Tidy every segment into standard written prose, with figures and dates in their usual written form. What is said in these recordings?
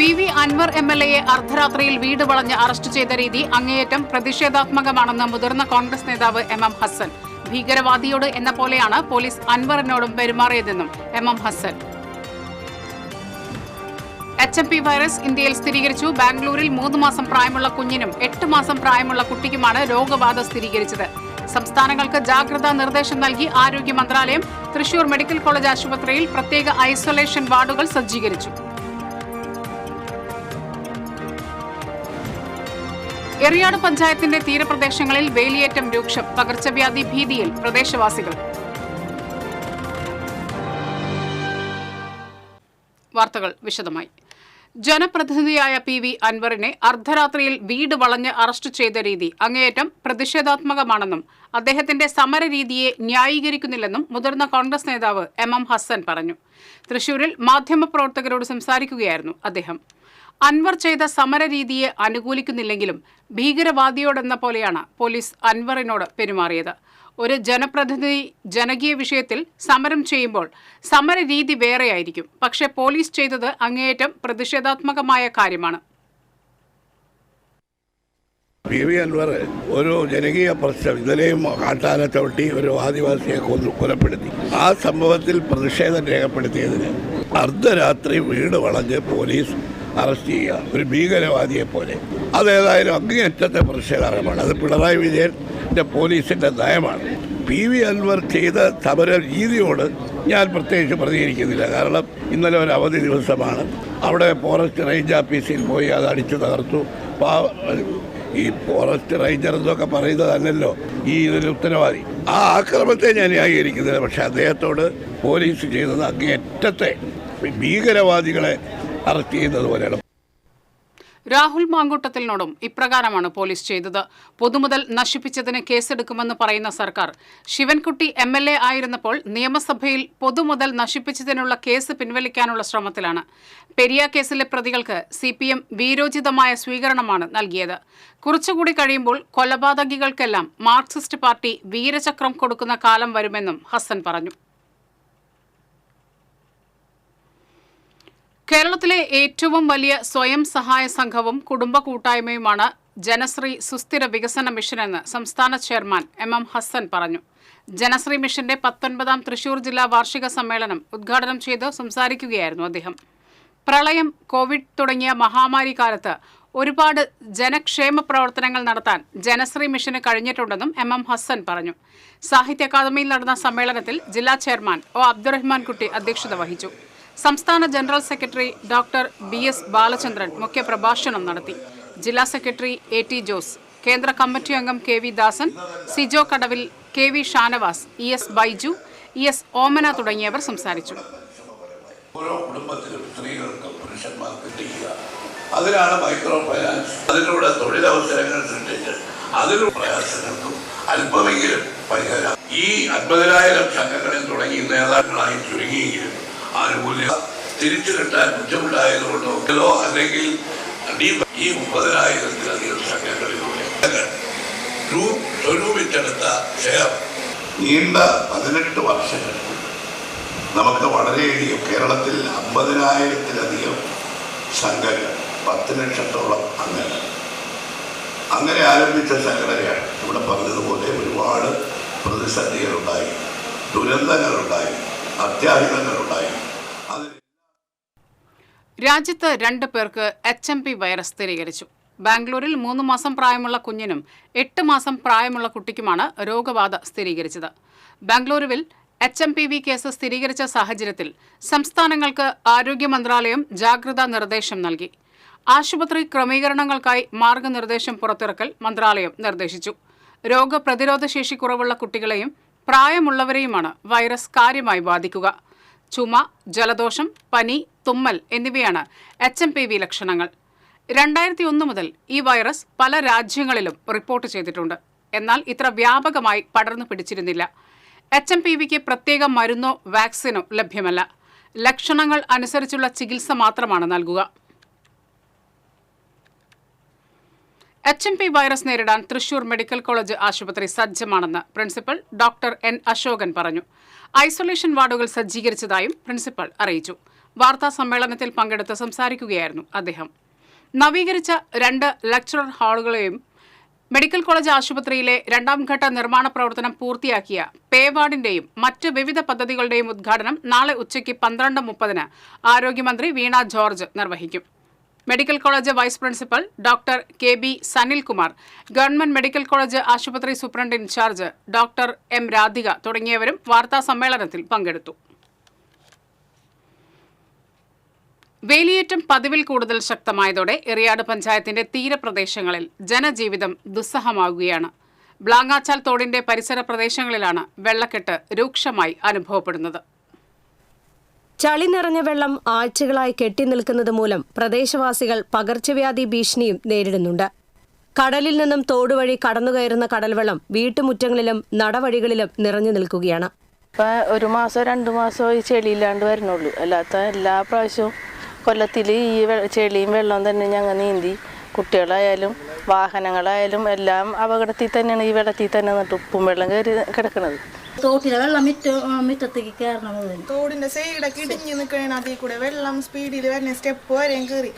PV Anwar MLA അർദ്ധരാത്രിയിൽ വീട് വളഞ്ഞ് അറസ്റ്റ് ചെയ്ത രീതി അങ്ങേയറ്റം പ്രതിഷേധാത്മകമാണെന്ന് മുതിർന്ന കോൺഗ്രസ് നേതാവ് MM ഹസൻ. ഭീകരവാദിയോട് എന്ന പോലെയാണ് പോലീസ് അൻവറിനോടും പെരുമാറിയതെന്നും MM ഹസൻ. HMP വൈറസ് ഇന്ത്യയിൽ സ്ഥിരീകരിച്ചു. ബാംഗ്ലൂരിൽ 3 മാസം പ്രായമുള്ള കുഞ്ഞിനും 8 മാസം പ്രായമുള്ള കുട്ടിക്കുമാണ് രോഗബാധ സ്ഥിരീകരിച്ചത്. സംസ്ഥാനങ്ങൾക്ക് ജാഗ്രതാ നിർദ്ദേശം നൽകി ആരോഗ്യ മന്ത്രാലയം. തൃശൂർ മെഡിക്കൽ കോളേജ് ആശുപത്രിയിൽ പ്രത്യേക ഐസൊലേഷൻ വാർഡുകൾ സജ്ജീകരിച്ചു. എറിയാട് പഞ്ചായത്തിന്റെ തീരപ്രദേശങ്ങളിൽ വേലിയേറ്റം രൂക്ഷം. പകർച്ചവ്യാധി ഭീതിയിൽ പ്രദേശവാസികൾ. വാർത്തകൾ വിശദമായി. ജനപ്രതിനിധിയായ PV അൻവറിനെ അർദ്ധരാത്രിയിൽ വീട് വളഞ്ഞ് അറസ്റ്റ് ചെയ്ത രീതി അങ്ങേയറ്റം പ്രതിഷേധാത്മകമാണെന്നും അദ്ദേഹത്തിന്റെ സമരരീതിയെ ന്യായീകരിക്കുന്നില്ലെന്നും മുതിർന്ന കോൺഗ്രസ് നേതാവ് MM ഹസൻ പറഞ്ഞു. തൃശൂരിൽ മാധ്യമപ്രവർത്തകരോട് സംസാരിക്കുകയായിരുന്നു അദ്ദേഹം. അൻവർ ചെയ്ത സമരരീതിയെ അനുകൂലിക്കുന്നില്ലെങ്കിലും ഭീകരവാദിയോടെന്ന പോലെയാണ് പോലീസ് അൻവറിനോട് പെരുമാറിയത്. ഒരു ജനപ്രതിനിധി ജനകീയ വിഷയത്തിൽ സമരം ചെയ്യുമ്പോൾ സമരരീതി വേറെയായിരിക്കും. പക്ഷേ പോലീസ് ചെയ്തത് അങ്ങേയറ്റം പ്രതിഷേധാത്മകമായ കാര്യമാണ്. PV അൻവർ ഒരു ജനകീയ പ്രശ്നം ഇന്നലെയും കാട്ടാന ചവിട്ടി ഒരു ആദിവാസിയെ കൊലപ്പെടുത്തി. ആ സംഭവത്തിൽ പ്രതിഷേധം രേഖപ്പെടുത്തിയതിന് അർദ്ധരാത്രി വീട് വളഞ്ഞ് പോലീസ് അറസ്റ്റ് ചെയ്യുക ഒരു ഭീകരവാദിയെ പോലെ, അതേതായാലും അങ്ങേയറ്റത്തെ പ്രതിഷേധാർഹമാണ്. അത് പിണറായി വിജയൻ്റെ പോലീസിൻ്റെ നയമാണ്. PV അൻവർ ചെയ്ത സമര രീതിയോട് ഞാൻ പ്രത്യേകിച്ച് പ്രതികരിക്കുന്നില്ല. കാരണം ഇന്നലെ ഒരു അവധി ദിവസമാണ്. അവിടെ ഫോറസ്റ്റ് റേഞ്ച് ഓഫീസിൽ പോയി അത് അടിച്ചു തകർത്തു. ഈ ഫോറസ്റ്റ് റേഞ്ചർ എന്നൊക്കെ പറയുന്നതല്ലല്ലോ ഈ ഇതിന് ഉത്തരവാദി. ആ ആക്രമണത്തെ ഞാൻ ന്യായീകരിക്കുന്നില്ല. പക്ഷേ അദ്ദേഹത്തോട് പോലീസ് ചെയ്തത് അങ്ങേയറ്റത്തെ ഭീകരവാദികളെ അറസ്റ്റ് ചെയ്യുന്നത് പോലെയാണ്. രാഹുൽ മാങ്കൂട്ടത്തിലിനോടും ഇപ്രകാരമാണ് പോലീസ് ചെയ്തത്. പൊതുമുതൽ നശിപ്പിച്ചതിന് കേസെടുക്കുമെന്ന് പറയുന്ന സർക്കാർ ശിവൻകുട്ടി MLA ആയിരുന്നപ്പോൾ നിയമസഭയിൽ പൊതുമുതൽ നശിപ്പിച്ചതിനുള്ള കേസ് പിൻവലിക്കാനുള്ള ശ്രമത്തിലാണ്. പെരിയ കേസിലെ പ്രതികൾക്ക് CPM വീരോചിതമായ സ്വീകരണമാണ് നൽകിയത്. കുറച്ചുകൂടി കഴിയുമ്പോൾ കൊലപാതകികൾക്കെല്ലാം മാർക്സിസ്റ്റ് പാർട്ടി വീരചക്രം കൊടുക്കുന്ന കാലം വരുമെന്നും ഹസൻ പറഞ്ഞു. കേരളത്തിലെ ഏറ്റവും വലിയ സ്വയം സഹായ സംഘവും കുടുംബ കൂട്ടായ്മയുമാണ് ജനശ്രീ സുസ്ഥിര വികസന മിഷനെന്ന് സംസ്ഥാന ചെയർമാൻ MM ഹസൻ പറഞ്ഞു. ജനശ്രീ മിഷന്റെ 19ാം തൃശൂർ ജില്ലാ വാർഷിക സമ്മേളനം ഉദ്ഘാടനം ചെയ്ത് സംസാരിക്കുകയായിരുന്നു അദ്ദേഹം. പ്രളയം, കോവിഡ് തുടങ്ങിയ മഹാമാരി കാലത്ത് ഒരുപാട് ജനക്ഷേമ പ്രവർത്തനങ്ങൾ നടത്താൻ ജനശ്രീ മിഷന് കഴിഞ്ഞിട്ടുണ്ടെന്നും MM ഹസൻ പറഞ്ഞു. സാഹിത്യ അക്കാദമിയിൽ നടന്ന സമ്മേളനത്തിൽ ജില്ലാ ചെയർമാൻ O അബ്ദുറഹ്മാൻ കുട്ടി അധ്യക്ഷത വഹിച്ചു. സംസ്ഥാന general secretary doctor BS Balachandran മുഖ്യപ്രഭാഷണം നടത്തി. ജില്ലാ സെക്രട്ടറി AT ജോസ്, കേന്ദ്ര കമ്മിറ്റി അംഗം KV ദാസൻ, സിജോ കടവിൽ, KV Shanavas, ES Baiju, ES ഓമന തുടങ്ങിയവർ സംസാരിച്ചു. ഓരോ കുടുംബത്തിലും സ്ത്രീകൾക്കും പുരുഷന്മാർക്കും അതിനാണ് മൈക്രോ ഫൈനാൻസ്. അതിലൂടെ തൊഴിലവസരങ്ങൾ സൃഷ്ടിച്ച് അതിലുള്ള പ്രയാസങ്ങൾക്കും അല്പമെങ്കിലും പരിഹാരം. ഈ 50,000 സംഘങ്ങളിൽ തുടങ്ങി നേതാക്കളായി ചുരുങ്ങിയെങ്കിലും ആനുകൂല്യം തിരിച്ചു കിട്ടാൻ ബുദ്ധിമുട്ടായതുകൊണ്ടോ അല്ലെങ്കിൽ ഈ 30,000-ത്തിലധികം സംഘങ്ങളിലൂടെ സ്വരൂപിച്ചെടുത്ത ഷെയർ നീണ്ട 18 വർഷങ്ങൾ നമുക്ക് വളരെയധികം കേരളത്തിൽ 50,000-ത്തിലധികം സംഘങ്ങൾ, 10 ലക്ഷത്തോളം അംഗങ്ങൾ അങ്ങനെ ആരംഭിച്ച സംഘടനയാണ്. ഇവിടെ പറഞ്ഞതുപോലെ ഒരുപാട് പ്രതിസന്ധികളുണ്ടായി, ദുരന്തങ്ങളുണ്ടായി, അത്യാഹിതങ്ങളുണ്ടായി. രാജ്യത്ത് 2 പേർക്ക് HMP വൈറസ് സ്ഥിരീകരിച്ചു. ബാംഗ്ലൂരിൽ 3 മാസം പ്രായമുള്ള കുഞ്ഞിനും 8 മാസം പ്രായമുള്ള കുട്ടിക്കുമാണ് രോഗബാധ സ്ഥിരീകരിച്ചത്. ബാംഗ്ലൂരുവിൽ HMPV കേസ് സ്ഥിരീകരിച്ച സാഹചര്യത്തിൽ സംസ്ഥാനങ്ങൾക്ക് ആരോഗ്യ മന്ത്രാലയം ജാഗ്രതാ നിർദ്ദേശം നൽകി. ആശുപത്രി ക്രമീകരണങ്ങൾക്കായി മാർഗനിർദ്ദേശം പുറത്തിറക്കൽ മന്ത്രാലയം നിർദ്ദേശിച്ചു. രോഗപ്രതിരോധ ശേഷി കുറവുള്ള കുട്ടികളെയും പ്രായമുള്ളവരെയുമാണ് വൈറസ് കാര്യമായി ബാധിക്കുക. ചുമ, ജലദോഷം, പനി, തുമ്മൽ എന്നിവയാണ് HMPV ലക്ഷണങ്ങൾ. 2001 മുതൽ ഈ വൈറസ് പല രാജ്യങ്ങളിലും റിപ്പോർട്ട് ചെയ്തിട്ടുണ്ട്. എന്നാൽ ഇത്ര വ്യാപകമായി പടർന്നു പിടിച്ചിരുന്നില്ല. HMPVക്ക് പ്രത്യേക മരുന്നോ വാക്സിനോ ലഭ്യമല്ല. ലക്ഷണങ്ങൾ അനുസരിച്ചുള്ള ചികിത്സ മാത്രമാണ് നൽകുക. HMP വൈറസ് നേരിടാൻ തൃശൂർ മെഡിക്കൽ കോളേജ് ആശുപത്രി സജ്ജമാണെന്ന് പ്രിൻസിപ്പൽ ഡോക്ടർ N അശോകൻ പറഞ്ഞു. ഐസൊലേഷൻ വാർഡുകൾ സജ്ജീകരിച്ചതായും പ്രിൻസിപ്പൽ അറിയിച്ചു. വാർത്താ സമ്മേളനത്തിൽ പങ്കെടുത്ത് സംസാരിക്കുകയായിരുന്നു അദ്ദേഹം. നവീകരിച്ച 2 ലെക്ചറർ ഹാളുകളെയും മെഡിക്കൽ കോളേജ് ആശുപത്രിയിലെ 2ാം ഘട്ട നിർമ്മാണ പ്രവർത്തനം പൂർത്തിയാക്കിയ പേ വാർഡിന്റെയും മറ്റ് വിവിധ പദ്ധതികളുടെയും ഉദ്ഘാടനം നാളെ ഉച്ചയ്ക്ക് 12:30 ആരോഗ്യമന്ത്രി വീണ ജോർജ് നിർവഹിക്കും. Medical college vice principal doctor KB Sanilkumar, government medical college ആശുപത്രി superintendent in charge doctor M Radhika തുടങ്ങിയവരും വാർത്താ സമ്മേളനത്തിൽ പങ്കെടുത്തു. വേലിയേറ്റം പതിവിൽ കൂടുതൽ ശക്തമായതോടെ എറിയാട് പഞ്ചായത്തിന്റെ തീരപ്രദേശങ്ങളിൽ ജനജീവിതം ദുസ്സഹമാകുകയാണ്. ബ്ലാങ്ങാച്ചാൽ തോടിന്റെ പരിസര പ്രദേശങ്ങളിലാണ് വെള്ളക്കെട്ട് രൂക്ഷമായി അനുഭവപ്പെടുന്നത്. ചളി നിറഞ്ഞ വെള്ളം ആഴ്ചകളായി കെട്ടിനിൽക്കുന്നത് മൂലം പ്രദേശവാസികൾ പകർച്ചവ്യാധി ഭീഷണിയും നേരിടുന്നുണ്ട്. കടലിൽ നിന്നും തോടുവഴി കടന്നുകയറുന്ന കടൽവെള്ളം വീട്ടുമുറ്റങ്ങളിലും നടവഴികളിലും നിറഞ്ഞു നിൽക്കുകയാണ്. ഇപ്പം 1 മാസം 2 മാസമോ ഈ ചെളിയില്ലാണ്ട് വരുന്നുള്ളൂ. അല്ലാത്ത എല്ലാ പ്രാവശ്യവും കൊല്ലത്തിൽ ഈ ചെളിയും വെള്ളം തന്നെ ഞങ്ങൾ നീന്തി, കുട്ടികളായാലും വാഹനങ്ങളായാലും എല്ലാം അപകടത്തിൽ തന്നെയാണ്. ഈ വെള്ളത്തിൽ തന്നെ നിന്നിട്ട് ഉപ്പും വെള്ളം കയറി കിടക്കുന്നത്. തോട്ടിലെ വെള്ളം മുറ്റത്തേക്ക് കയറണം. തോടിന്റെ സൈഡൊക്കെ ഇടിഞ്ഞ് നിൽക്കണ, അതിൽ കൂടെ വെള്ളം സ്പീഡിൽ വരുന്ന സ്റ്റെപ്പ് വരെയും കയറി.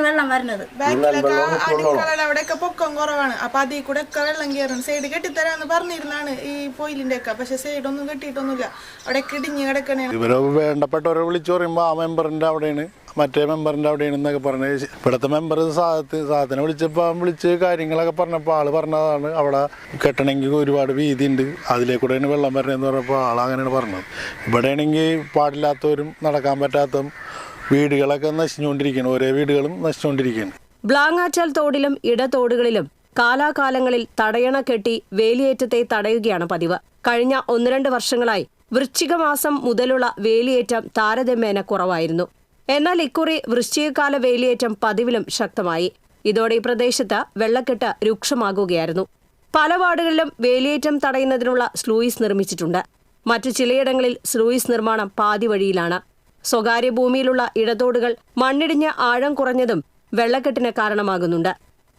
വെള്ളം വരുന്നത് ബാക്കിലൊക്കെ അടുക്കള അവിടെയൊക്കെ പൊക്കം കുറവാണ്. അപ്പൊ അതിൽ കൂടെ ഒക്കെ വെള്ളം കയറും. സൈഡ് കെട്ടിത്തരാന്ന് പറഞ്ഞിരുന്നാണ് ഈ പൊയിലിന്റെ ഒക്കെ, പക്ഷെ സൈഡൊന്നും കെട്ടിയിട്ടൊന്നുമില്ല. അവിടെ ഇടിഞ്ഞ് കിടക്കണേ. ഇവരെ വേണ്ടപ്പെട്ടവരെ വിളിച്ചു പറയുമ്പോൾ ആ മെമ്പറിന്റെ അവിടെയാണ്, മറ്റേ മെമ്പറിന്റെ അവിടെയാണ് എന്നൊക്കെ പറഞ്ഞ് ഇവിടുത്തെ മെമ്പർ സാധനം വിളിച്ച് കാര്യങ്ങളൊക്കെ പറഞ്ഞപ്പോൾ ആള് പറഞ്ഞതാണ് അവിടെ കെട്ടണമെങ്കിൽ ഒരുപാട് വീതി ഉണ്ട്, അതിലേക്കൂടെയാണ് വെള്ളം വരണതെന്ന് പറഞ്ഞപ്പോൾ ആളങ്ങനെയാണ് പറഞ്ഞത്. ഇവിടെയാണെങ്കിൽ പാടില്ലാത്തവരും നടക്കാൻ പറ്റാത്തതും വീടുകളൊക്കെ നശിച്ചുകൊണ്ടിരിക്കുകയാണ്, ഓരോ വീടുകളും നശിച്ചുകൊണ്ടിരിക്കുകയാണ്. ബ്ലാങ്ങാച്ചാൽ തോടിലും ഇടത്തോടുകളിലും കാലാകാലങ്ങളിൽ തടയണ കെട്ടി വേലിയേറ്റത്തെ തടയുകയാണ് പതിവ്. കഴിഞ്ഞ 1-2 വർഷങ്ങളായി വൃശ്ചിക മാസം മുതലുള്ള വേലിയേറ്റം താരതമ്യേന കുറവായിരുന്നു. എന്നാൽ ഇക്കുറി വൃശ്ചികകാല വേലിയേറ്റം പതിവിലും ശക്തമായി. ഇതോടെ ഈ പ്രദേശത്ത് വെള്ളക്കെട്ട് രൂക്ഷമാകുകയായിരുന്നു. പല വാർഡുകളിലും വേലിയേറ്റം തടയുന്നതിനുള്ള സ്ലൂയിസ് നിർമ്മിച്ചിട്ടുണ്ട്. മറ്റു ചിലയിടങ്ങളിൽ സ്ലൂയിസ് നിർമ്മാണം പാതി വഴിയിലാണ്. സ്വകാര്യ ഭൂമിയിലുള്ള ഇടതോടുകൾ മണ്ണിടിഞ്ഞ് ആഴം കുറഞ്ഞതും വെള്ളക്കെട്ടിന് കാരണമാകുന്നുണ്ട്.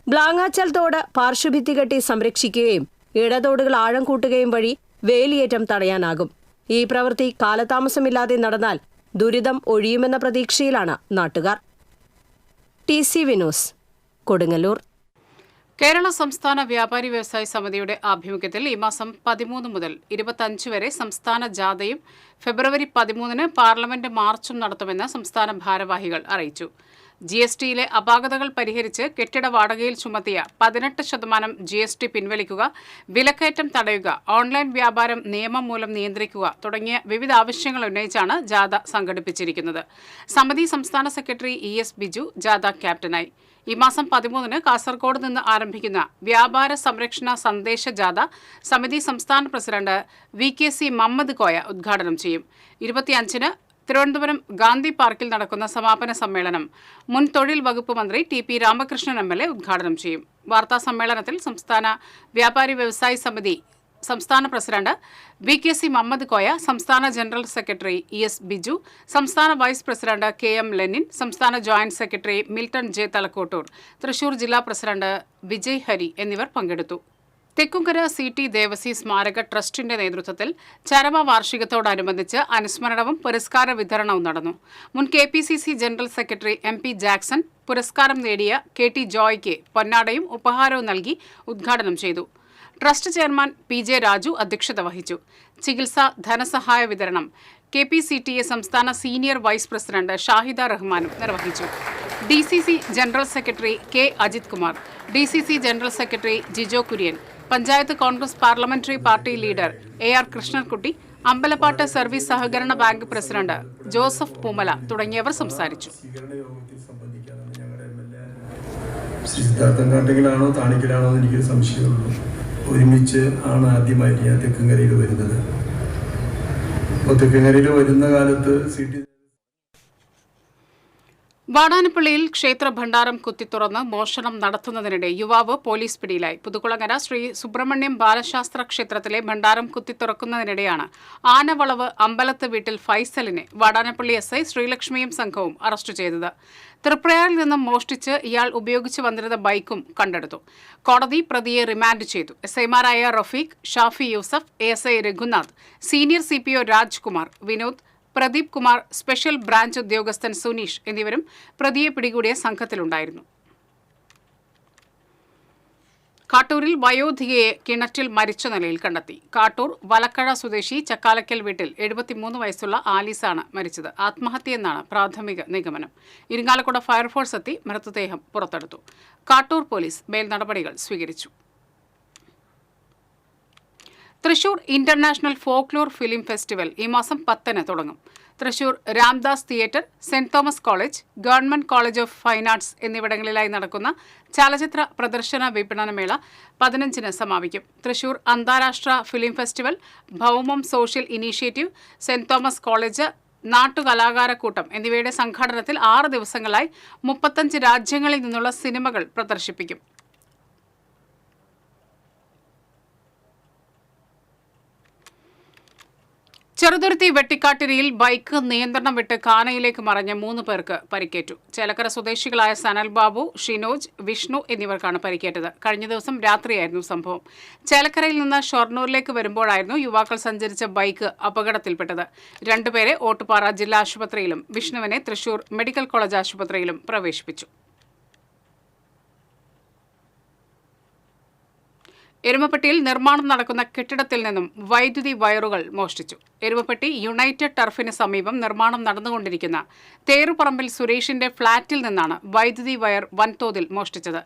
ബ്ലാങ്ങാച്ചാൽ തോട് പാർശ്വഭിത്തി കെട്ടി സംരക്ഷിക്കുകയും ഇടതോടുകൾ ആഴം കൂട്ടുകയും വഴി വേലിയേറ്റം തടയാനാകും. ഈ പ്രവൃത്തി കാലതാമസമില്ലാതെ നടന്നാൽ ദുരിതം ഒഴിയുമെന്ന പ്രതീക്ഷയിലാണ് നാട്ടുകാർ. TCV news, Kodungallur. കേരള സംസ്ഥാന വ്യാപാരി വ്യവസായി സമിതിയുടെ ആഭിമുഖ്യത്തിൽ ഈ മാസം 13 മുതൽ 25 വരെ സംസ്ഥാന ജാഥയും ഫെബ്രുവരി 13-ന് പാർലമെന്റ് മാർച്ചും നടത്തുമെന്ന് സംസ്ഥാന ഭാരവാഹികൾ അറിയിച്ചു. GSTയിലെ അപാകതകൾ പരിഹരിച്ച് കെട്ടിട വാടകയിൽ ചുമത്തിയ 18% GST പിൻവലിക്കുക, വിലക്കയറ്റം തടയുക, ഓൺലൈൻ വ്യാപാരം നിയമം മൂലം നിയന്ത്രിക്കുക തുടങ്ങിയ വിവിധ ആവശ്യങ്ങൾ ഉന്നയിച്ചാണ് ജാഥ സംഘടിപ്പിച്ചിരിക്കുന്നത്. സമിതി സംസ്ഥാന സെക്രട്ടറി ES ബിജു ജാഥ ക്യാപ്റ്റനായി. ഈ മാസം 13-ന് കാസർഗോഡ് നിന്ന് ആരംഭിക്കുന്ന വ്യാപാര സംരക്ഷണ സന്ദേശ ജാഥ സമിതി സംസ്ഥാന പ്രസിഡന്റ് VKC മുഹമ്മദ് കോയ ഉദ്ഘാടനം ചെയ്യും. 25-ന് തിരുവനന്തപുരം ഗാന്ധി പാർക്കിൽ നടക്കുന്ന സമാപന സമ്മേളനം മുൻ തൊഴിൽ വകുപ്പ് മന്ത്രി TP രാമകൃഷ്ണൻ MLA ഉദ്ഘാടനം ചെയ്യും. വാർത്താ സമ്മേളനത്തിൽ സംസ്ഥാന വ്യാപാരി വ്യവസായി സമിതി സംസ്ഥാന പ്രസിഡന്റ് VKC മുഹമ്മദ് കോയ, സംസ്ഥാന ജനറൽ സെക്രട്ടറി ES ബിജു, സംസ്ഥാന വൈസ് പ്രസിഡന്റ് KM ലെനിൻ, സംസ്ഥാന joint secretary Milton J Thalakottur, Thrissur ജില്ലാ പ്രസിഡന്റ് വിജയ് ഹരി എന്നിവർ പങ്കെടുത്തു. തെക്കുംകര CT ദേവസി സ്മാരക ട്രസ്റ്റിന്റെ നേതൃത്വത്തിൽ ചരമ വാർഷികത്തോടനുബന്ധിച്ച് അനുസ്മരണവും പുരസ്കാര വിതരണവും നടന്നു. മുൻ KPCC general secretary MP Jackson പുരസ്കാരം നേടിയ KT ജോയ്ക്ക് പൊന്നാടയും ഉപഹാരവും നൽകി ഉദ്ഘാടനം ചെയ്തു. ട്രസ്റ്റ് ചെയർമാൻ PJ രാജു അധ്യക്ഷത വഹിച്ചു. ചികിത്സാ ധനസഹായ വിതരണം KPCTA സംസ്ഥാന സീനിയർ വൈസ് പ്രസിഡന്റ് ഷാഹിദ റഹ്മാനും നിർവഹിച്ചു. DCC general secretary K Ajith Kumar, DCC general secretary Jijo Kurian, panchayat Congress parliamentary party leader AR Krishnankutty, Ambalappattu service സഹകരണ ബാങ്ക് പ്രസിഡന്റ് ജോസഫ് പൂമല തുടങ്ങിയവർ സംസാരിച്ചു. സിദ്ധാർത്ഥനാട്ടിലാണോ താണിക്കലാണോ എന്ന് എനിക്ക് സംശയമുള്ളൂ. ഒരുമിച്ച് ആണ് ആദ്യമായിട്ട് ഞാൻ തെക്കുംകരയിൽ വരുന്നത്. അപ്പോൾ തെക്കുംകരയിൽ വരുന്ന കാലത്ത് വാടാനപ്പള്ളിയിൽ ക്ഷേത്ര ഭണ്ഡാരം കുത്തിത്തുറന്ന് മോഷണം നടത്തുന്നതിനിടെ യുവാവ് പോലീസ് പിടിയിലായി. പുതുക്കുളങ്ങര ശ്രീ സുബ്രഹ്മണ്യം ബാലശാസ്ത്ര ക്ഷേത്രത്തിലെ ഭണ്ഡാരം കുത്തിത്തുറക്കുന്നതിനിടെയാണ് ആനവളവ് അമ്പലത്ത് വീട്ടിൽ ഫൈസലിനെ വാടാനപ്പള്ളി SI ശ്രീലക്ഷ്മിയും സംഘവും അറസ്റ്റ് ചെയ്തത്. തൃപ്രയാറിൽ നിന്നും മോഷ്ടിച്ച് ഇയാൾ ഉപയോഗിച്ചു വന്നിരുന്ന ബൈക്കും കണ്ടെടുത്തു. കോടതി പ്രതിയെ റിമാൻഡ് ചെയ്തു. SIമാരായ Rafeeq, Shafi Yusuf, ASI Raghunath, senior CPO Rajkumar, Vinod, Pradeep Kumar, special branch ഉദ്യോഗസ്ഥൻ സുനീഷ് എന്നിവരും പ്രതിയെ പിടികൂടിയ സംഘത്തിലുണ്ടായിരുന്നു. കാട്ടൂരിൽ വയോധികയെ കിണറ്റിൽ മരിച്ച നിലയിൽ കണ്ടെത്തി. കാട്ടൂർ വലക്കഴ സ്വദേശി ചക്കാലക്കൽ വീട്ടിൽ 73 വയസ്സുള്ള ആലീസാണ് മരിച്ചത്. ആത്മഹത്യയെന്നാണ് പ്രാഥമിക നിഗമനം. ഇരിങ്ങാലക്കുട ഫയർഫോഴ്സ് എത്തി മൃതദേഹം പുറത്തെടുത്തു. കാട്ടൂർ പോലീസ് മേൽ നടപടികൾ സ്വീകരിച്ചു. Thrissur international folklore film festival ഈ മാസം 10-ന് തുടങ്ങും. Thrissur Ramdas theatre, Saint Thomas college, government college of fine arts എന്നിവിടങ്ങളിലായി നടക്കുന്ന ചലച്ചിത്ര പ്രദർശന വിപണനമേള 15-ന് സമാപിക്കും. തൃശൂർ അന്താരാഷ്ട്ര ഫിലിം ഫെസ്റ്റിവൽ, ഭൗമം social initiative, Saint Thomas college, നാട്ടുകലാകാരക്കൂട്ടം എന്നിവയുടെ സംഘാടനത്തിൽ 6 ദിവസങ്ങളായി 35 രാജ്യങ്ങളിൽ നിന്നുള്ള സിനിമകൾ പ്രദർശിപ്പിക്കും. ചെറുതുരുത്തി വെട്ടിക്കാട്ടിരിയിൽ ബൈക്ക് നിയന്ത്രണം വിട്ട് കാനയിലേക്ക് മറിഞ്ഞ് 3 പേർക്ക് പരിക്കേറ്റു. ചേലക്കര സ്വദേശികളായ സനൽ ബാബു, ഷിനോജ്, വിഷ്ണു എന്നിവർക്കാണ് പരിക്കേറ്റത്. കഴിഞ്ഞ ദിവസം രാത്രിയായിരുന്നു സംഭവം. ചേലക്കരയിൽ നിന്ന് ഷൊർണൂരിലേക്ക് വരുമ്പോഴായിരുന്നു യുവാക്കൾ സഞ്ചരിച്ച ബൈക്ക് അപകടത്തിൽപ്പെട്ടത്. 2 പേരെ ഓട്ടുപാറ ജില്ലാ ആശുപത്രിയിലും വിഷ്ണുവിനെ തൃശൂർ മെഡിക്കൽ കോളേജ് ആശുപത്രിയിലും പ്രവേശിപ്പിച്ചു. എരുമപ്പെട്ടിയിൽ നിർമ്മാണം നടക്കുന്ന കെട്ടിടത്തിൽ നിന്നും വൈദ്യുതി വയറുകൾ മോഷ്ടിച്ചു. എരുമപ്പെട്ടി യുണൈറ്റഡ് ടർഫിന് സമീപം നിർമ്മാണം നടന്നുകൊണ്ടിരിക്കുന്ന തേറുപറമ്പിൽ സുരേഷിന്റെ ഫ്ളാറ്റിൽ നിന്നാണ് വൈദ്യുതി വയർ വൻതോതിൽ മോഷ്ടിച്ചത്.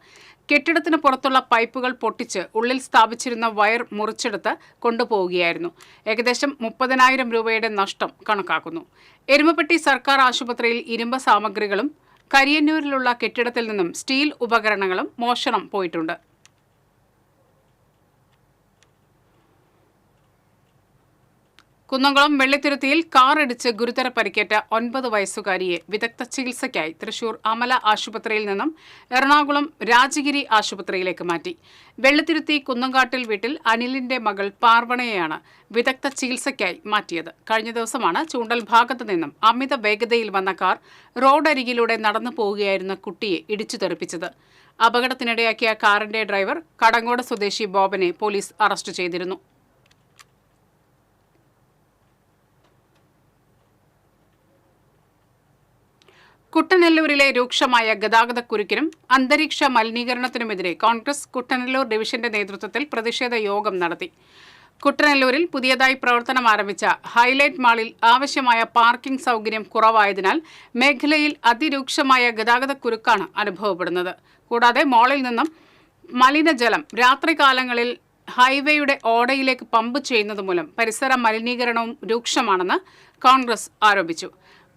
കെട്ടിടത്തിന് പുറത്തുള്ള പൈപ്പുകൾ പൊട്ടിച്ച് ഉള്ളിൽ സ്ഥാപിച്ചിരുന്ന വയർ മുറിച്ചെടുത്ത് കൊണ്ടുപോവുകയായിരുന്നു. ഏകദേശം 30,000 രൂപയുടെ നഷ്ടം കണക്കാക്കുന്നു. എരുമപ്പെട്ടി സർക്കാർ ആശുപത്രിയിൽ ഇരുമ്പ് സാമഗ്രികളും കരിയന്നൂരിലുള്ള കെട്ടിടത്തിൽ നിന്നും സ്റ്റീൽ ഉപകരണങ്ങളും മോഷണം പോയിട്ടുണ്ട്. കുന്നംകുളം വെള്ളിത്തുരുത്തിയിൽ കാർ ഇടിച്ച് ഗുരുതര പരിക്കേറ്റ 9 വയസ്സുകാരിയെ വിദഗ്ധ ചികിത്സയ്ക്കായി തൃശൂർ അമല ആശുപത്രിയിൽ നിന്നും എറണാകുളം രാജഗിരി ആശുപത്രിയിലേക്ക് മാറ്റി. വെള്ളിത്തുരുത്തി കുന്നങ്കാട്ടിൽ വീട്ടിൽ അനിലിന്റെ മകൾ പാർവണയെയാണ് വിദഗ്ധ ചികിത്സയ്ക്കായി മാറ്റിയത്. കഴിഞ്ഞ ദിവസമാണ് ചൂണ്ടൽ ഭാഗത്തു നിന്നും അമിത വേഗതയിൽ വന്ന കാർ റോഡരികിലൂടെ നടന്നു പോവുകയായിരുന്ന കുട്ടിയെ ഇടിച്ചു തെറിപ്പിച്ചത്. അപകടത്തിനിടയാക്കിയ കാറിന്റെ ഡ്രൈവർ കടങ്ങോട് സ്വദേശി ബോബനെ പോലീസ് അറസ്റ്റ് ചെയ്തിരുന്നു. കുട്ടനെല്ലൂരിലെ രൂക്ഷമായ ഗതാഗതക്കുരുക്കിനും അന്തരീക്ഷ മലിനീകരണത്തിനുമെതിരെ കോൺഗ്രസ് കുട്ടനെല്ലൂർ ഡിവിഷന്റെ നേതൃത്വത്തിൽ പ്രതിഷേധ യോഗം നടത്തി. കുട്ടനെല്ലൂരിൽ പുതിയതായി പ്രവർത്തനം ആരംഭിച്ച ഹൈലൈറ്റ് മാളിൽ ആവശ്യമായ പാർക്കിംഗ് സൗകര്യം കുറവായതിനാൽ മേഖലയിൽ അതിരൂക്ഷമായ ഗതാഗതക്കുരുക്കാണ് അനുഭവപ്പെടുന്നത്. കൂടാതെ മാളിൽ നിന്നും മലിനജലം രാത്രികാലങ്ങളിൽ ഹൈവേയുടെ ഓടയിലേക്ക് പമ്പ് ചെയ്യുന്നതുമൂലം പരിസര മലിനീകരണവും രൂക്ഷമാണെന്ന് കോൺഗ്രസ് ആരോപിച്ചു.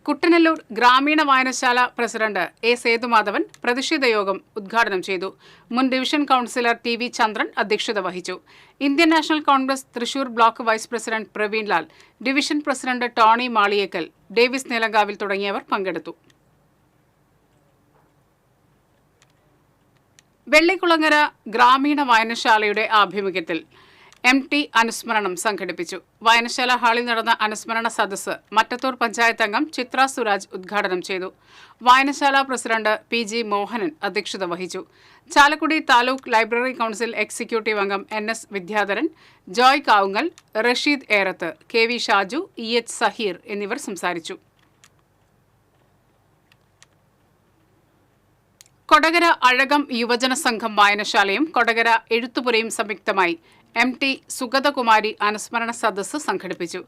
കുട്ടനെല്ലൂർ ഗ്രാമീണ വായനശാല പ്രസിഡന്റ് എ സേതുമാധവൻ പ്രതിഷേധ യോഗം ഉദ്ഘാടനം ചെയ്തു. മുൻ ഡിവിഷൻ കൗൺസിലർ TV ചന്ദ്രൻ അധ്യക്ഷത വഹിച്ചു. Indian national Congress Thrissur block vice president Praveen Lal, division president Tony Maliyekkal, Davis Nilankavil തുടങ്ങിയവർ പങ്കെടുത്തു. വെള്ളിക്കുളങ്ങര ഗ്രാമീണ വായനശാലയുടെ ആഭിമുഖ്യത്തിൽ MT അനുസ്മരണം സംഘടിപ്പിച്ചു. വായനശാല ഹാളിൽ നടന്ന അനുസ്മരണ സദസ്സ് മറ്റത്തൂർ പഞ്ചായത്ത് അംഗം ചിത്ര സുരാജ് ഉദ്ഘാടനം ചെയ്തു. വായനശാല പ്രസിഡന്റ് PG മോഹനൻ അധ്യക്ഷത വഹിച്ചു. Chalakudy taluk library council executive അംഗം NS Vidyadharan, Joy Kavungal, Rasheed Erath, KV Shaju, EH Saheer എന്നിവർ സംസാരിച്ചു. കൊടകര അഴകം യുവജന സംഘം വായനശാലയും കൊടകര എഴുത്തുപുരയും സംയുക്തമായി MT സുഗതകുമാരി അനുസ്മരണ സദസ്സ് സംഘടിപ്പിച്ചു.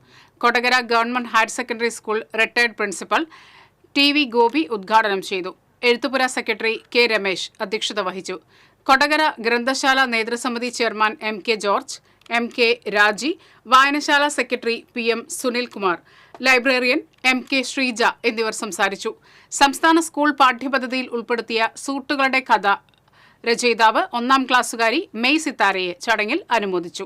Kodakara government higher secondary school retired principal TV Gopi ഉദ്ഘാടനം ചെയ്തു. എഴുത്തുപുര സെക്രട്ടറി K രമേശ് അധ്യക്ഷത വഹിച്ചു. കൊടകര ഗ്രന്ഥശാല നേതൃസമിതി ചെയർമാൻ MK ജോർജ്, MK രാജി, വായനശാല secretary PM Sunilkumar, librarian MK Sreeja എന്നിവർ സംസാരിച്ചു. സംസ്ഥാന സ്കൂൾ പാഠ്യപദ്ധതിയിൽ ഉൾപ്പെടുത്തിയ സൂട്ടുകളുടെ കഥ രചയിതാവ് 1ാം ക്ലാസ്സുകാരി മെയ് സിത്താരയെ ചടങ്ങിൽ അനുമോദിച്ചു.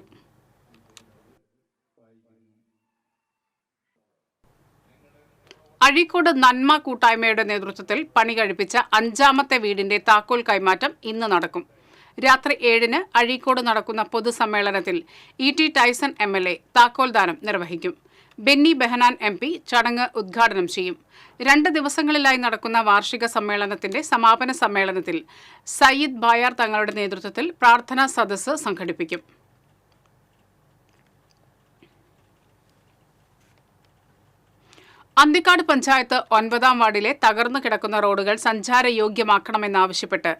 അഴീക്കോട് നന്മ കൂട്ടായ്മയുടെ നേതൃത്വത്തിൽ പണി കഴിപ്പിച്ച 5ാമത്തെ വീടിന്റെ താക്കോൽ കൈമാറ്റം ഇന്ന് നടക്കും. രാത്രി 7-ന് അഴീക്കോട് നടക്കുന്ന പൊതുസമ്മേളനത്തിൽ ET ടൈസൺ MLA താക്കോൽദാനം നിർവഹിക്കും. ബെന്നി ബെഹനാൻ MP ചടങ്ങ് ഉദ്ഘാടനം ചെയ്യും. 2 ദിവസങ്ങളിലായി നടക്കുന്ന വാർഷിക സമ്മേളനത്തിന്റെ സമാപന സമ്മേളനത്തിൽ സയ്യിദ് ബായാർ തങ്ങളുടെ നേതൃത്വത്തിൽ പ്രാർത്ഥനാ സദസ്സ് സംഘടിപ്പിക്കും. അന്തിക്കാട് പഞ്ചായത്ത് 9-ാം വാർഡിലെ തകർന്നു കിടക്കുന്ന റോഡുകൾ സഞ്ചാരയോഗ്യമാക്കണമെന്നാവശ്യപ്പെട്ട്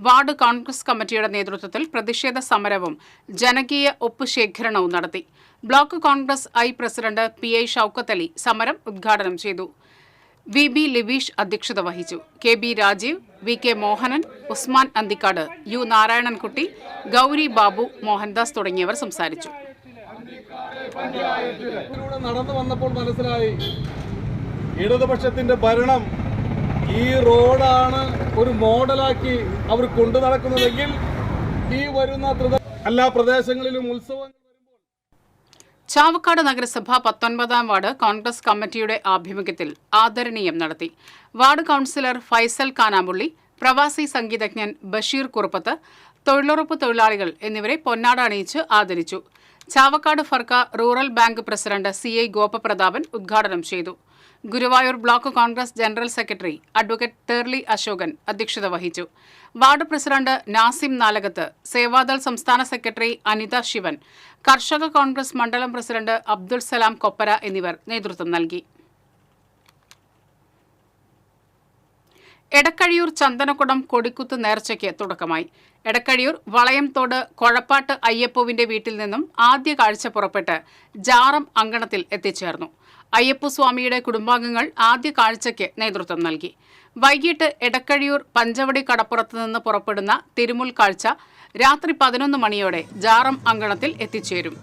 വാർഡ് കോൺഗ്രസ് കമ്മിറ്റിയുടെ നേതൃത്വത്തിൽ പ്രതിഷേധ സമരവും ജനകീയ ഒപ്പുശേഖരണവും നടത്തി. Block Congress I president PI Shoukath Ali സമരം ഉദ്ഘാടനം ചെയ്തു. VB ലിബീഷ് അധ്യക്ഷത വഹിച്ചു. KB Rajeev, VK Mohanan, Usman Anthikad, U Narayanankutty, Gauri Babu, Mohandas തുടങ്ങിയവർ സംസാരിച്ചു. നടന്നു വന്നപ്പോൾ മനസ്സിലായി ഇടതുപക്ഷത്തിന്റെ ഭരണം ഈ റോഡാണ് ഒരു മോഡലാക്കി അവർ കൊണ്ടു നടക്കുന്നതെങ്കിൽ ഈ വരുന്ന എല്ലാ പ്രദേശങ്ങളിലും ഉത്സവങ്ങൾ. ചാവക്കാട് നഗരസഭ 19-ാം വാർഡ് കോൺഗ്രസ് കമ്മിറ്റിയുടെ ആഭിമുഖ്യത്തിൽ ആദരണീയം നടത്തി. വാർഡ് കൌൺസിലർ ഫൈസൽ കാനാമ്പുള്ളി, പ്രവാസി സംഗീതജ്ഞൻ ബഷീർ കുറുപ്പത്ത്, തൊഴിലുറപ്പ് തൊഴിലാളികൾ എന്നിവരെ പൊന്നാട അണിയിച്ച് ആദരിച്ചു. Chavakkad Farka rural bank president CI Gopaprathapan ഉദ്ഘാടനം ചെയ്തു. Guruvayur block Congress general secretary advocate Therly Ashokan അധ്യക്ഷത വഹിച്ചു. വാർഡ് പ്രസിഡന്റ് നാസിം നാലകത്ത്, സേവാദൾ സംസ്ഥാന സെക്രട്ടറി അനിത ശിവൻ, കർഷക കോൺഗ്രസ് മണ്ഡലം പ്രസിഡന്റ് അബ്ദുൾ സലാം കൊപ്പര എന്നിവർ നേതൃത്വം നൽകി. എടക്കഴിയൂർ ചന്ദനക്കുടം കൊടിക്കുത്ത് നേർച്ചയ്ക്ക് തുടക്കമായി. എടക്കഴിയൂർ വളയംതോട് കൊഴപ്പാട്ട് അയ്യപ്പുവിന്റെ വീട്ടിൽ നിന്നും ആദ്യ കാഴ്ച പുറപ്പെട്ട് ജാറം അങ്കണത്തിൽ എത്തിച്ചേർന്നു. അയ്യപ്പു സ്വാമിയുടെ കുടുംബാംഗങ്ങൾ ആദ്യ കാഴ്ചയ്ക്ക് നേതൃത്വം നൽകി. വൈകിട്ട് എടക്കഴിയൂർ പഞ്ചവടി കടപ്പുറത്ത് നിന്ന് പുറപ്പെടുന്ന തിരുമുൽ കാഴ്ച രാത്രി 11 മണിയോടെ ജാറം അങ്കണത്തിൽ എത്തിച്ചേരും.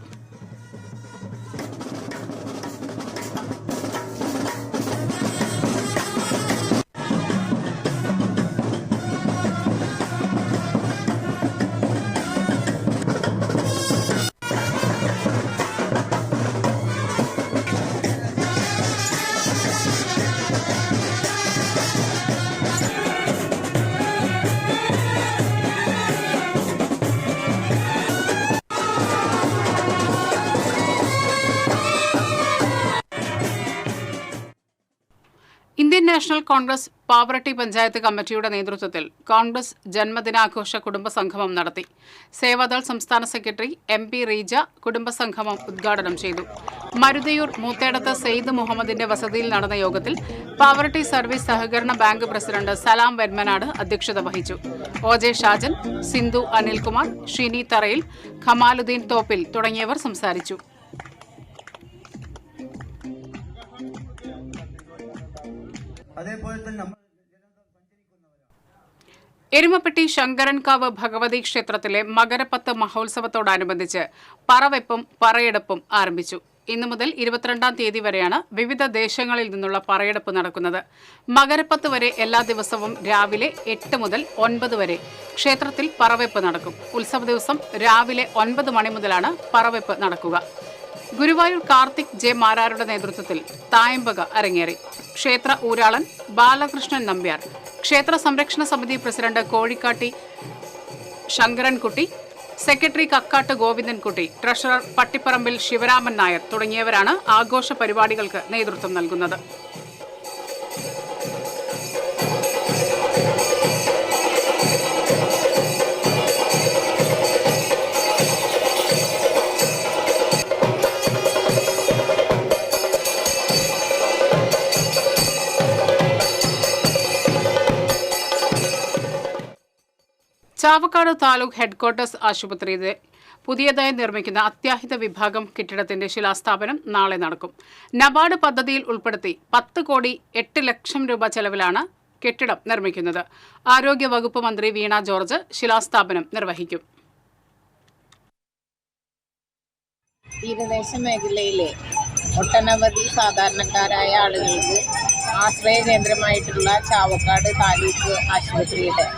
ഇന്ത്യൻ നാഷണൽ കോൺഗ്രസ് പാവറട്ടി പഞ്ചായത്ത് കമ്മിറ്റിയുടെ നേതൃത്വത്തിൽ കോൺഗ്രസ് ജന്മദിനാഘോഷ കുടുംബസംഗമം നടത്തി. സേവാദൾ സംസ്ഥാന സെക്രട്ടറി MP റീജ കുടുംബസംഗമം ഉദ്ഘാടനം ചെയ്തു. മരുതയൂർ മൂത്തേടത്ത് സെയ്ദ് മുഹമ്മദിന്റെ വസതിയിൽ നടന്ന യോഗത്തിൽ പാവറട്ടി സർവീസ് സഹകരണ ബാങ്ക് പ്രസിഡന്റ് സലാം വെന്മനാട് അധ്യക്ഷത വഹിച്ചു. OJ ഷാജൻ, സിന്ധു അനിൽകുമാർ, ഷിനി തറയിൽ, ഖമാലുദ്ദീൻ തോപ്പിൽ തുടങ്ങിയവർ സംസാരിച്ചു. എരുമപ്പെട്ടി ശങ്കരൻകാവ് ഭഗവതി ക്ഷേത്രത്തിലെ മകരപ്പത്ത് മഹോത്സവത്തോടനുബന്ധിച്ച് പറവെപ്പും പറയെടുപ്പും ആരംഭിച്ചു. ഇന്നു മുതൽ 22-ാം തീയതി വരെയാണ് വിവിധ ദേശങ്ങളിൽ നിന്നുള്ള പറയെടുപ്പ് നടക്കുന്നത്. മകരപ്പത്ത് വരെ എല്ലാ ദിവസവും രാവിലെ 8 മുതൽ 9 വരെ ക്ഷേത്രത്തിൽ പറവെപ്പ് നടക്കും. ഉത്സവ ദിവസം രാവിലെ 9 മണി മുതലാണ് പറവെപ്പ് നടക്കുക. ഗുരുവായൂർ കാർത്തിക് J മാരാരുടെ നേതൃത്വത്തിൽ തായമ്പക അരങ്ങേറി. ക്ഷേത്ര ഊരാളൻ ബാലകൃഷ്ണൻ നമ്പ്യാർ, ക്ഷേത്ര സംരക്ഷണ സമിതി president Kozhikkatti Sankarankutty, secretary Kakkat Govindankutty, treasurer Pattipparambil Sivaraman Nair തുടങ്ങിയവരാണ് ആഘോഷ പരിപാടികൾക്ക് നേതൃത്വം നൽകുന്നത്. ചാവക്കാട് താലൂക്ക് ഹെഡ്ക്വാർട്ടേഴ്സ് ആശുപത്രിയിലെ പുതിയതായി നിർമ്മിക്കുന്ന അത്യാഹിത വിഭാഗം കെട്ടിടത്തിന്റെ ശിലാസ്ഥാപനം നാളെ നടക്കും. നബാർഡ് പദ്ധതിയിൽ ഉൾപ്പെടുത്തി 10 കോടി 8 ലക്ഷം രൂപ ചെലവിലാണ് കെട്ടിടം നിർമ്മിക്കുന്നത്. ആരോഗ്യവകുപ്പ് മന്ത്രി വീണ ജോർജ് ശിലാസ്ഥാപനം നിർവഹിക്കും. തീരദേശ മേഖലയിലെ ഒട്ടനവധി സാധാരണക്കാരായ ആളുകൾക്ക് ആശ്രയ കേന്ദ്രമായിട്ടുള്ള ചാവക്കാട് താലൂക്ക് ആശുപത്രിയുടെ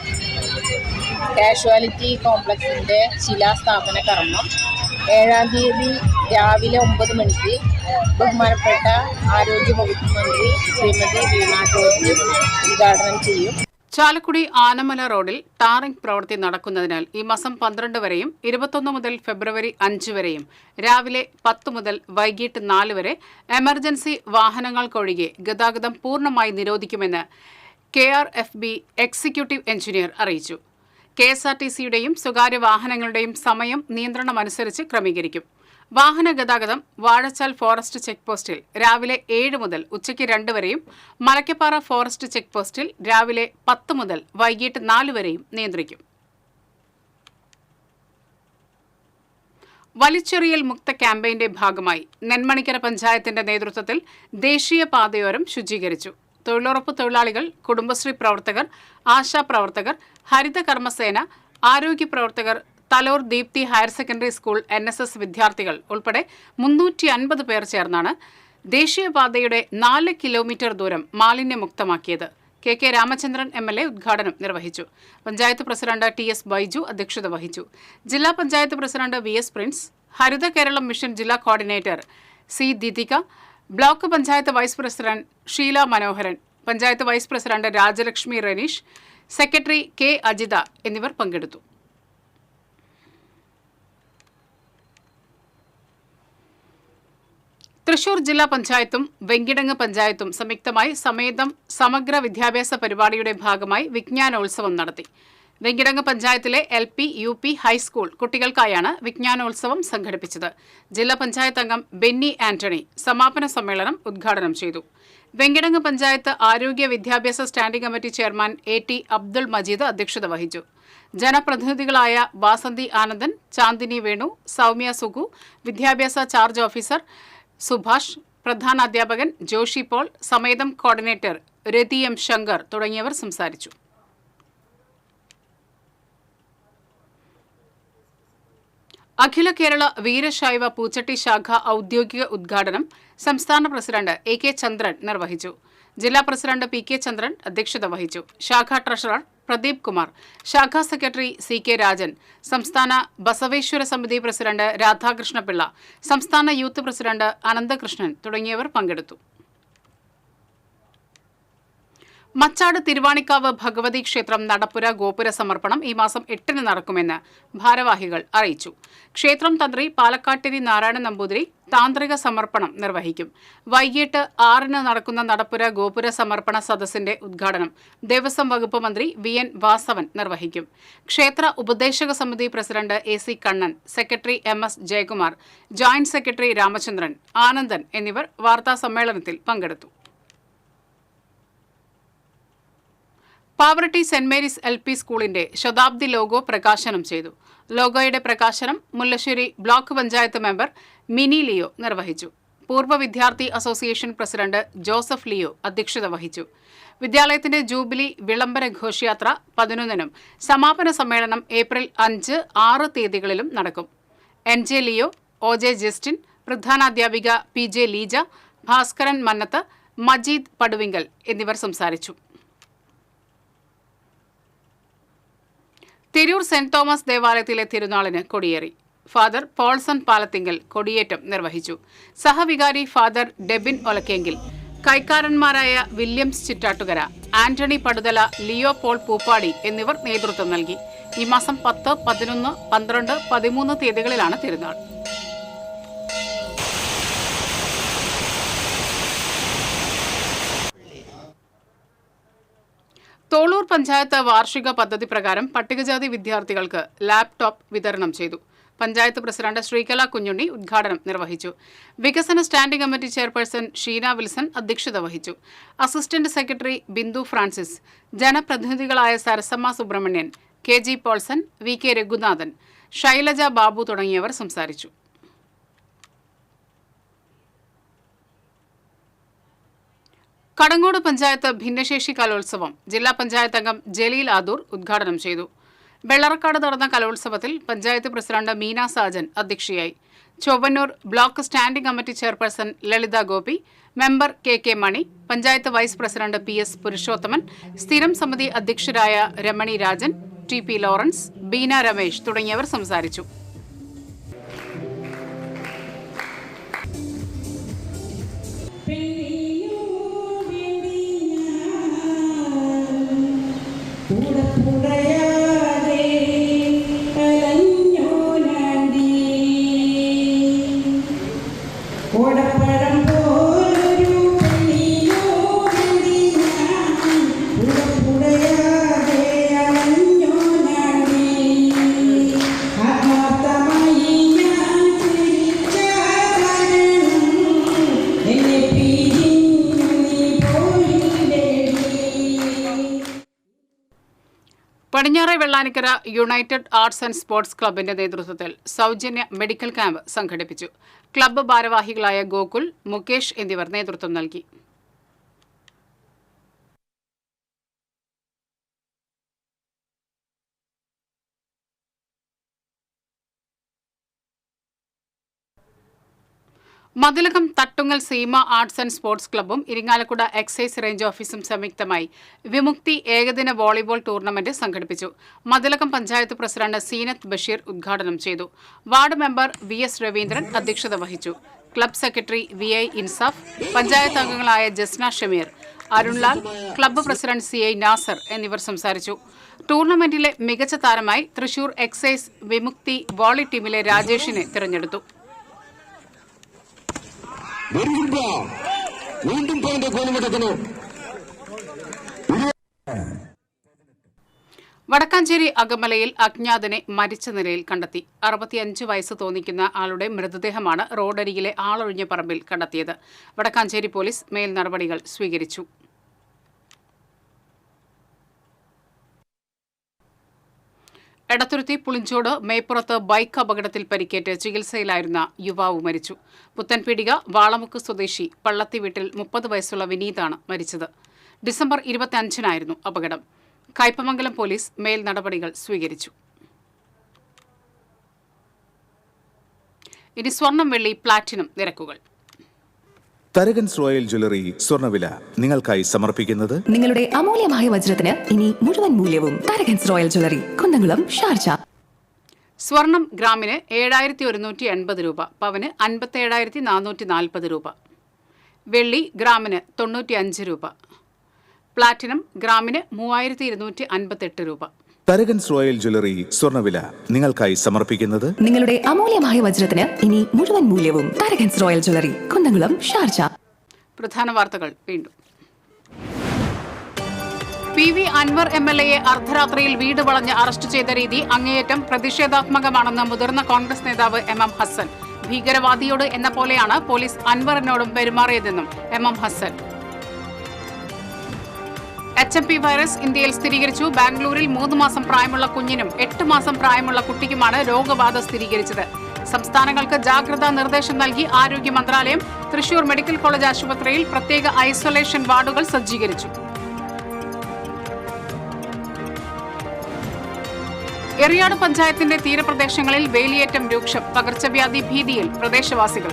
കാഷ്വാലിറ്റി കോംപ്ലക്സിൻ്റെ ശിലാസ്ഥാപന കർമ്മം 7-ാം തീയതി രാവിലെ 9 മണിക്ക് ബഹുമാനപ്പെട്ട ആരോഗ്യവകുപ്പ് മന്ത്രി ശ്രീമതി വീണ ജോർജ് ഉദ്ഘാടനം ചെയ്യും. ചാലക്കുടി ആനമല റോഡിൽ ടാറിംഗ് പ്രവൃത്തി നടക്കുന്നതിനാൽ ഈ മാസം 12 വരെയും 21 മുതൽ ഫെബ്രുവരി 5 വരെയും രാവിലെ 10 മുതൽ വൈകിട്ട് 4 വരെ എമർജൻസി വാഹനങ്ങൾക്കൊഴികെ ഗതാഗതം പൂർണ്ണമായി നിരോധിക്കുമെന്ന് KRFB എക്സിക്യൂട്ടീവ് എഞ്ചിനീയർ അറിയിച്ചു. KSRTCയുടെയും സ്വകാര്യ വാഹനങ്ങളുടെയും സമയം നിയന്ത്രണമനുസരിച്ച് ക്രമീകരിക്കും. വാഹന ഗതാഗതം വാഴച്ചാൽ ഫോറസ്റ്റ് ചെക്ക് പോസ്റ്റിൽ രാവിലെ 7 മുതൽ ഉച്ചയ്ക്ക് 2 വരെയും മലക്കപ്പാറ ഫോറസ്റ്റ് ചെക്ക് പോസ്റ്റിൽ രാവിലെ 10 മുതൽ വൈകിട്ട് 4 വരെയും നിയന്ത്രിക്കും. വലിച്ചെറിയൽ മുക്ത ക്യാമ്പയിന്റെ ഭാഗമായി നെന്മണിക്കര പഞ്ചായത്തിന്റെ നേതൃത്വത്തിൽ ദേശീയ പാതയോരം ശുചീകരിച്ചു. തൊഴിലുറപ്പ് തൊഴിലാളികൾ, കുടുംബശ്രീ പ്രവർത്തകർ, ആശാപ്രവർത്തകർ, ഹരിത കർമ്മസേന, ആരോഗ്യ പ്രവർത്തകർ, Thalore Deepthi higher secondary school NSS വിദ്യാർത്ഥികൾ ഉൾപ്പെടെ 350 പേർ ചേർന്നാണ് ദേശീയപാതയുടെ 4 കിലോമീറ്റർ ദൂരം മാലിന്യമുക്തമാക്കിയത്. KK രാമചന്ദ്രൻ MLA ഉദ്ഘാടനം നിർവഹിച്ചു. പഞ്ചായത്ത് പ്രസിഡന്റ് TS ബൈജു അധ്യക്ഷത വഹിച്ചു. ജില്ലാ panchayat president VS Prince, Haritha Keralam mission ജില്ലാ coordinator C Dithika, block panchayat vice president Sheela Manoharan, panchayat vice president Rajalakshmi Raneesh, secretary K Ajitha എന്നിവർ പങ്കെടുത്തു. തൃശൂർ ജില്ലാ പഞ്ചായത്തും വെങ്കിടങ്ങ് പഞ്ചായത്തും സംയുക്തമായി സമേതം സമഗ്ര വിദ്യാഭ്യാസ പരിപാടിയുടെ ഭാഗമായി വിജ്ഞാനോത്സവം നടത്തി. വെങ്കിടങ്ങ് പഞ്ചായത്തിലെ LP, UP, ഹൈസ്കൂൾ കുട്ടികൾക്കായാണ് വിജ്ഞാനോത്സവം സംഘടിപ്പിച്ചത്. ജില്ലാ പഞ്ചായത്ത് അംഗം ബെന്നി ആന്റണി സമാപന സമ്മേളനം ഉദ്ഘാടനം ചെയ്തു. വെങ്കിടങ്ങ് പഞ്ചായത്ത് ആരോഗ്യ വിദ്യാഭ്യാസ standing committee chairman AT Abdul Majeed അധ്യക്ഷത വഹിച്ചു. ജനപ്രതിനിധികളായ വാസന്തി ആനന്ദൻ, ചാന്ദിനി വേണു, സൗമ്യ സുഗു, വിദ്യാഭ്യാസ ചാർജ് ഓഫീസർ സുഭാഷ്, പ്രധാനാധ്യാപകൻ ജോഷി പോൾ, സമേതം കോർഡിനേറ്റർ രതി M ശങ്കർ തുടങ്ങിയവർ സംസാരിച്ചു. അഖില കേരള വീരശൈവ പൂച്ചട്ടി ശാഖ ഔദ്യോഗിക ഉദ്ഘാടനം സംസ്ഥാന പ്രസിഡന്റ് AK ചന്ദ്രൻ നിർവഹിച്ചു. ജില്ലാ പ്രസിഡന്റ് PK ചന്ദ്രൻ അധ്യക്ഷത വഹിച്ചു. ശാഖാ ട്രഷറർ പ്രദീപ് കുമാർ, ശാഖാ സെക്രട്ടറി CK രാജൻ, സംസ്ഥാന ബസവേശ്വര സമിതി പ്രസിഡന്റ് രാധാകൃഷ്ണപിള്ള, സംസ്ഥാന യൂത്ത് പ്രസിഡന്റ് അനന്തകൃഷ്ണൻ തുടങ്ങിയവർ പങ്കെടുത്തു. മച്ചാട് തിരുവാണിക്കാവ് ഭഗവതി ക്ഷേത്രം നടപ്പുര ഗോപുര സമർപ്പണം ഈ മാസം 8-ന് നടക്കുമെന്ന് ഭാരവാഹികൾ അറിയിച്ചു. ക്ഷേത്രം തന്ത്രി പാലക്കാട്ടിരി നാരായണ നമ്പൂതിരി താന്ത്രിക സമർപ്പണം നിർവഹിക്കും. വൈകിട്ട് 6-ന് നടക്കുന്ന നടപ്പുര ഗോപുര സമർപ്പണ സദസ്സിന്റെ ഉദ്ഘാടനം ദേവസ്വം വകുപ്പ് മന്ത്രി VN വാസവൻ നിർവഹിക്കും. ക്ഷേത്ര ഉപദേശക സമിതി president AC Kannan, secretary MS Jayakumar, joint secretary Ramachandran, Anandan എന്നിവർ വാർത്താ സമ്മേളനത്തിൽ പങ്കെടുത്തു. പാവറട്ടി സെന്റ് മേരീസ് LP സ്കൂളിന്റെ ശതാബ്ദി ലോഗോ പ്രകാശനം ചെയ്തു. ലോഗോയുടെ പ്രകാശനം Mullassery block panchayat member mini Leo നിർവഹിച്ചു. പൂർവ്വ വിദ്യാർത്ഥി അസോസിയേഷൻ പ്രസിഡന്റ് ജോസഫ് ലിയോ അധ്യക്ഷത വഹിച്ചു. വിദ്യാലയത്തിന്റെ ജൂബിലി വിളംബര ഘോഷയാത്ര 11-നും സമാപന സമ്മേളനം ഏപ്രിൽ 5, 6 തീയതികളിലും നടക്കും. NJ ലിയോ, OJ ജസ്റ്റിൻ, പ്രധാനാധ്യാപിക PJ ലീജ, ഭാസ്കരൻ മന്നത്ത്, മജീദ് പടുവിങ്കൽ എന്നിവർ സംസാരിച്ചു. തിരൂർ സെന്റ് തോമസ് ദേവാലയത്തിലെ തിരുനാളിന് കൊടിയേറി. ഫാദർ പോൾസൺ പാലത്തിങ്കൽ കൊടിയേറ്റം നിർവഹിച്ചു. സഹവികാരി ഫാദർ ഡെബിൻ ഒലക്കെങ്കിൽ, കൈക്കാരന്മാരായ Williams Chittattukara, Antony Paduthala, Leo Paul Poopadi എന്നിവർ നേതൃത്വം നൽകി. ഈ മാസം 10, 11, 12, 13 തീയതികളിലാണ് തിരുനാൾ. തോളൂർ പഞ്ചായത്ത് വാർഷിക പദ്ധതി പ്രകാരം പട്ടികജാതി വിദ്യാർത്ഥികൾക്ക് ലാപ്ടോപ്പ് വിതരണം ചെയ്തു. പഞ്ചായത്ത് പ്രസിഡന്റ് ശ്രീകല കുഞ്ഞുണ്ണി ഉദ്ഘാടനം നിർവഹിച്ചു. വികസന standing committee chairperson Sheena Wilson അധ്യക്ഷത വഹിച്ചു. അസിസ്റ്റന്റ് സെക്രട്ടറി ബിന്ദു ഫ്രാൻസിസ്, ജനപ്രതിനിധികളായ Sarasamma Subramanian, KG Paulson, VK Raghunathan, Shailaja Babu തുടങ്ങിയവർ സംസാരിച്ചു. കടങ്ങോട് പഞ്ചായത്ത് ഭിന്നശേഷി കലോത്സവം ജില്ലാ പഞ്ചായത്ത് അംഗം ജലീൽ ആദൂർ ഉദ്ഘാടനം ചെയ്തു. വെള്ളറക്കാട് നടന്ന കലോത്സവത്തിൽ പഞ്ചായത്ത് പ്രസിഡന്റ് മീന സാജൻ അധ്യക്ഷയായി. Chowwannur block standing committee chairperson Lalitha Gopi, member KK Mani, panchayat vice president PS Purushothaman, സ്ഥിരം സമിതി അധ്യക്ഷരായ രമണി രാജൻ, TP ലോറൻസ്, ബീന രമേശ് തുടങ്ങിയവർ സംസാരിച്ചു. Thank you. പടിഞ്ഞാറെ Vellanikkara united arts and sports ക്ലബിന്റെ നേതൃത്വത്തിൽ സൗജന്യ മെഡിക്കൽ ക്യാമ്പ് സംഘടിപ്പിച്ചു. ക്ലബ്ബ് ഭാരവാഹികളായ ഗോകുൽ, മുകേഷ് എന്നിവർ നേതൃത്വം നൽകി. Mathilakam Thattungal Seema arts and sports ക്ലബ്ബും ഇരിങ്ങാലക്കുട എക്സൈസ് റേഞ്ച് ഓഫീസും സംയുക്തമായി വിമുക്തി ഏകദിന വോളിബോൾ ടൂർണമെന്റ് സംഘടിപ്പിച്ചു. മതിലകം പഞ്ചായത്ത് പ്രസിഡന്റ് സീനത്ത് ബഷീർ ഉദ്ഘാടനം ചെയ്തു. വാർഡ് മെമ്പർ VS രവീന്ദ്രൻ അധ്യക്ഷത വഹിച്ചു. Club secretary VI Insaf, panchayat അംഗങ്ങളായ Jasna Shameer, Arunlal, club president CI Nasar എന്നിവർ സംസാരിച്ചു. ടൂർണമെന്റിലെ മികച്ച താരമായി തൃശൂർ എക്സൈസ് വിമുക്തി വോളി ടീമിലെ രാജേഷിനെ തിരഞ്ഞെടുത്തു. വടക്കാഞ്ചേരി അകമലയിൽ അജ്ഞാതനെ മരിച്ച നിലയിൽ കണ്ടെത്തി. 65 വയസ്സ് തോന്നിക്കുന്ന ആളുടെ മൃതദേഹമാണ് റോഡരികിലെ ആളൊഴിഞ്ഞ പറമ്പിൽ കണ്ടെത്തിയത്. വടക്കാഞ്ചേരി പോലീസ് മേൽ നടപടികൾ സ്വീകരിച്ചു. എടത്തുരുത്തി പുളിഞ്ചോട് മേപ്പുറത്ത് ബൈക്ക് അപകടത്തിൽ പരിക്കേറ്റ് ചികിത്സയിലായിരുന്ന യുവാവ് മരിച്ചു. പുത്തൻപീടിക വാളമുക്ക് സ്വദേശി പള്ളത്തി വീട്ടിൽ 30 വയസ്സുള്ള വിനീതാണ് മരിച്ചത്. ഡിസംബർ 25-നായിരുന്നു അപകടം. കയ്പമംഗലം പോലീസ് മേൽ നടപടികൾ സ്വീകരിച്ചു. ഇനി സ്വർണം, വെള്ളി, പ്ലാറ്റിനം നിരക്കുകൾ. തരകൻസ് റോയൽ ജ്വല്ലറി സ്വർണ്ണവില നിങ്ങൾക്കായി സമർപ്പിക്കുന്നത് നിങ്ങളുടെ അമൂല്യമായ വജ്രത്തിന് ഇനി മുഴുവൻ മൂല്യവും Tharakans royal jewellery, Kunnamkulam, Sharjah. സ്വർണം ഗ്രാമിന് 7180 രൂപ, പവന് 57,440 രൂപ. വെള്ളി ഗ്രാമിന് 95 രൂപ. പ്ലാറ്റിനം ഗ്രാമിന് 3258 രൂപ. തരകൻസ് റോയൽ ജ്വല്ലറി സ്വർണ്ണവില നിങ്ങൾക്കായി സമർപ്പിക്കുന്നത് നിങ്ങളുടെ അമൂല്യമായ വജ്രത്തിന് ഇനി മുഴുവൻ മൂല്യവും Tharakans royal jewellery, Kunnamkulam, Sharjah. പ്രധാന വാർത്തകൾ വീണ്ടും. PV അൻവർ MLA അർദ്ധരാത്രിയിൽ വീട് വളഞ്ഞ് അറസ്റ്റ് ചെയ്ത രീതി അങ്ങേയറ്റം പ്രതിഷേധാത്മകമാണെന്ന് മുതിർന്ന കോൺഗ്രസ് നേതാവ് MM ഹസ്സൻ. ഭീകരവാദിയോട് എന്ന പോലെയാണ് പോലീസ് അൻവറിനോടും പെരുമാറിയതെന്നും MM ഹസ്സൻ. HMP വൈറസ് ഇന്ത്യയിൽ സ്ഥിരീകരിച്ചു. ബാംഗ്ലൂരിൽ 3 മാസം പ്രായമുള്ള കുഞ്ഞിനും 8 മാസം പ്രായമുള്ള കുട്ടിക്കുമാണ് രോഗബാധ സ്ഥിരീകരിച്ചത്. സംസ്ഥാനങ്ങൾക്ക് ജാഗ്രതാ നിർദ്ദേശം നൽകി ആരോഗ്യ മന്ത്രാലയം. തൃശൂർ മെഡിക്കൽ കോളേജ് ആശുപത്രിയിൽ പ്രത്യേക ഐസൊലേഷൻ വാർഡുകൾ സജ്ജീകരിച്ചു. എറിയാട് പഞ്ചായത്തിന്റെ തീരപ്രദേശങ്ങളിൽ വേലിയേറ്റം രൂക്ഷം. പകർച്ചവ്യാധി ഭീതിയിൽ പ്രദേശവാസികൾ.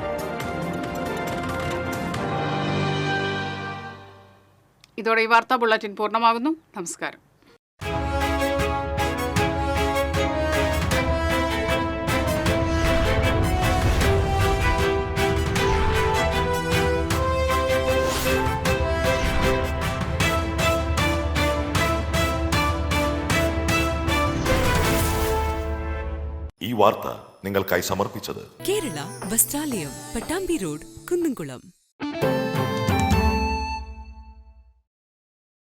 ഇതോടെ ഈ വാർത്താ ബുള്ളറ്റിൻ പൂർണ്ണമാകുന്നു. നമസ്കാരം. ഈ വാർത്ത നിങ്ങൾക്കായി സമർപ്പിച്ചത് കേരള വസ്ത്രാലയം, പട്ടാമ്പി റോഡ്, കുന്നംകുളം.